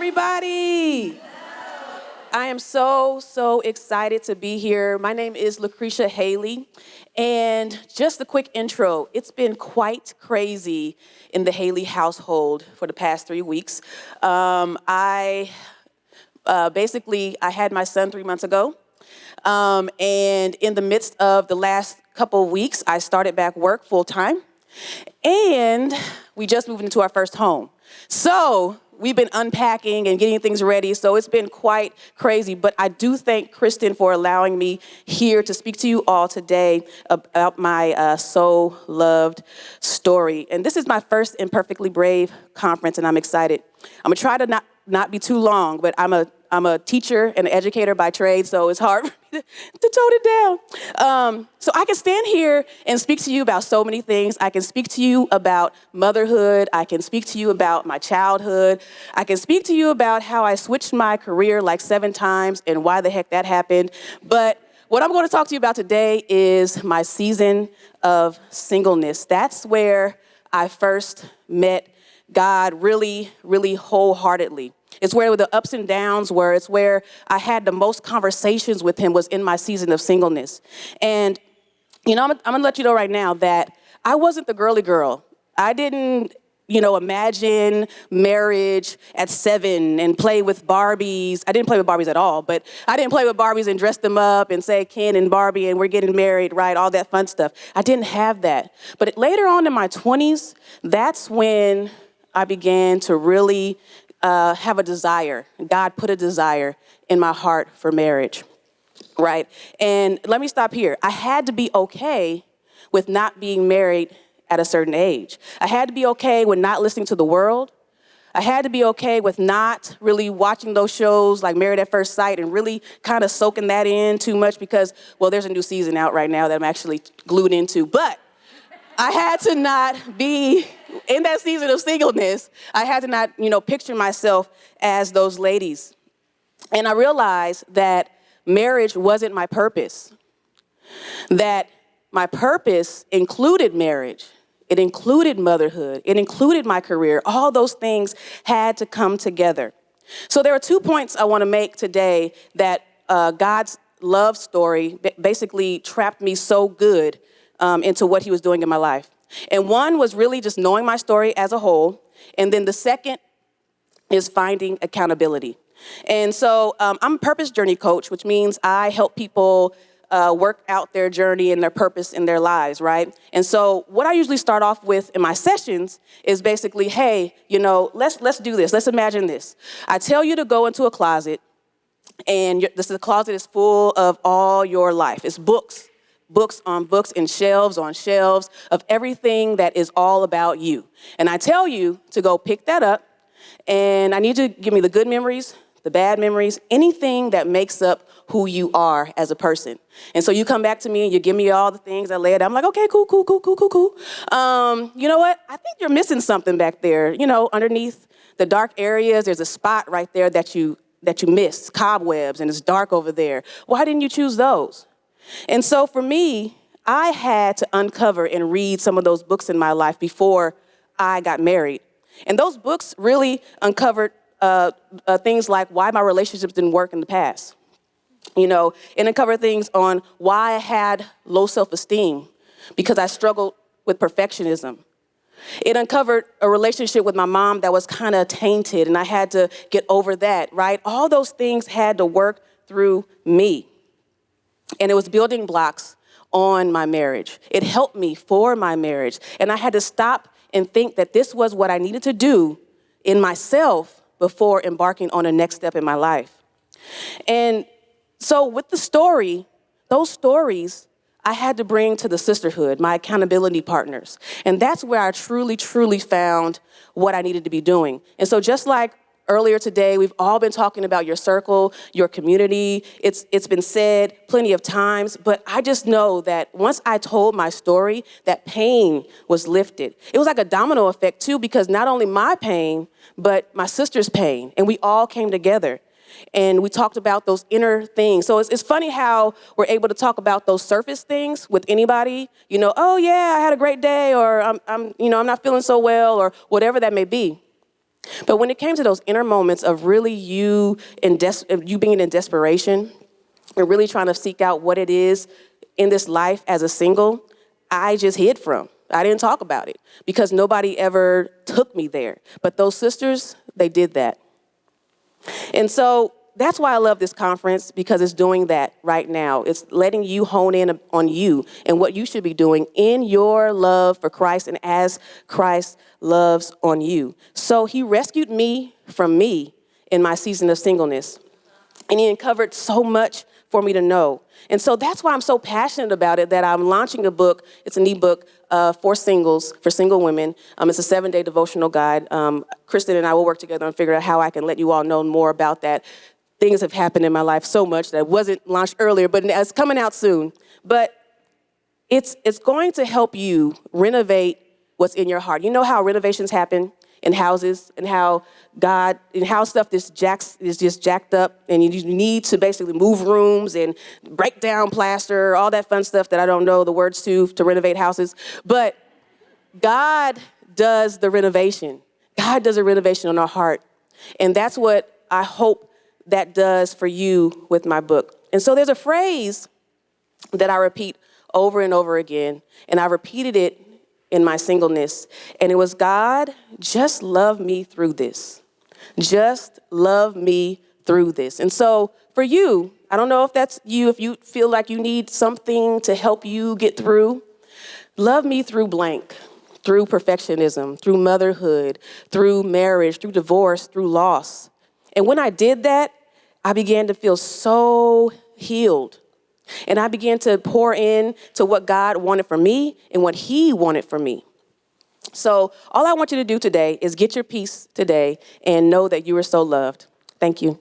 Everybody. I am so excited to be here. My name is Lucretia Haley, and just a quick intro. It's been quite crazy in the Haley household for the past 3 weeks. I had my son 3 months ago, and in the midst of the last couple of weeks, I started back work full time, and we just moved into our first home. So we've been unpacking and getting things ready, so it's been quite crazy. But I do thank Kristen for allowing me here to speak to you all today about my so-loved story. And this is my first Imperfectly Brave conference, and I'm excited. I'm gonna try to not be too long, but I'm a teacher and an educator by trade, so it's hard for me to tone it down. So I can stand here and speak to you about so many things. I can speak to you about motherhood. I can speak to you about my childhood. I can speak to you about how I switched my career like 7 times and why the heck that happened. But what I'm going to talk to you about today is my season of singleness. That's where I first met God really wholeheartedly. It's where the ups and downs were. It's where I had the most conversations with him, was in my season of singleness. And, I'm gonna let you know right now that I wasn't the girly girl. I didn't, imagine marriage at 7 and play with Barbies. I didn't play with Barbies at all, but I didn't play with Barbies and dress them up and say Ken and Barbie and we're getting married, right? All that fun stuff. I didn't have that. But later on in my 20s, that's when I began to really have a desire. God put a desire in my heart for marriage, right? And let me stop here. I had to be okay with not being married at a certain age. I had to be okay with not listening to the world. I had to be okay with not really watching those shows like Married at First Sight and really kind of soaking that in too much because, well, there's a new season out right now that I'm actually glued into. But I had to not be in that season of singleness. I had to not, picture myself as those ladies. And I realized that marriage wasn't my purpose. That my purpose included marriage. It included motherhood. It included my career. All those things had to come together. So there are 2 points I want to make today that God's love story basically trapped me so good into what he was doing in my life. And one was really just knowing my story as a whole. And then the second is finding accountability. And so I'm a purpose journey coach, which means I help people work out their journey and their purpose in their lives, right? And so what I usually start off with in my sessions is basically, hey, let's do this. Let's imagine this. I tell you to go into a closet, and the closet is full of all your life. It's books on books and shelves on shelves of everything that is all about you. And I tell you to go pick that up, and I need you to give me the good memories, the bad memories, anything that makes up who you are as a person. And so you come back to me and you give me all the things I lay it out. I'm like, okay, cool. You know what? I think you're missing something back there. Underneath the dark areas, there's a spot right there that you missed, cobwebs, and it's dark over there. Why didn't you choose those? And so for me, I had to uncover and read some of those books in my life before I got married. And those books really uncovered things like why my relationships didn't work in the past. And uncovered things on why I had low self-esteem, because I struggled with perfectionism. It uncovered a relationship with my mom that was kind of tainted, and I had to get over that, right? All those things had to work through me. And it was building blocks on my marriage. It helped me for my marriage. And I had to stop and think that this was what I needed to do in myself before embarking on the next step in my life. And so with those stories, I had to bring to the sisterhood, my accountability partners. And that's where I truly found what I needed to be doing. And so just like earlier today, we've all been talking about your circle, your community. It's been said plenty of times, but I just know that once I told my story, that pain was lifted. It was like a domino effect too, because not only my pain, but my sister's pain, and we all came together. And we talked about those inner things. So it's funny how we're able to talk about those surface things with anybody. Oh yeah, I had a great day, or I'm not feeling so well, or whatever that may be. But when it came to those inner moments of really you being in desperation and really trying to seek out what it is in this life as a single, I just hid from. I didn't talk about it because nobody ever took me there. But those sisters, they did that. And so that's why I love this conference, because it's doing that right now. It's letting you hone in on you and what you should be doing in your love for Christ and as Christ loves on you. So he rescued me from me in my season of singleness. And he uncovered so much for me to know. And so that's why I'm so passionate about it, that I'm launching a book. It's an ebook for singles, for single women. It's a 7-day devotional guide. Kristen and I will work together and figure out how I can let you all know more about that. Things have happened in my life so much that wasn't launched earlier, but it's coming out soon. But it's going to help you renovate what's in your heart. You know how renovations happen in houses, and how stuff is just jacked up, and you need to basically move rooms and break down plaster, all that fun stuff that I don't know the words to renovate houses. But God does the renovation. God does a renovation on our heart. And that's what I hope that does for you with my book. And so there's a phrase that I repeat over and over again, and I repeated it in my singleness, and it was, God, just love me through this. Just love me through this. And so for you, I don't know if that's you, if you feel like you need something to help you get through, love me through blank, through perfectionism, through motherhood, through marriage, through divorce, through loss. And when I did that, I began to feel so healed. And I began to pour in to what God wanted for me and what he wanted for me. So all I want you to do today is get your peace today and know that you are so loved. Thank you.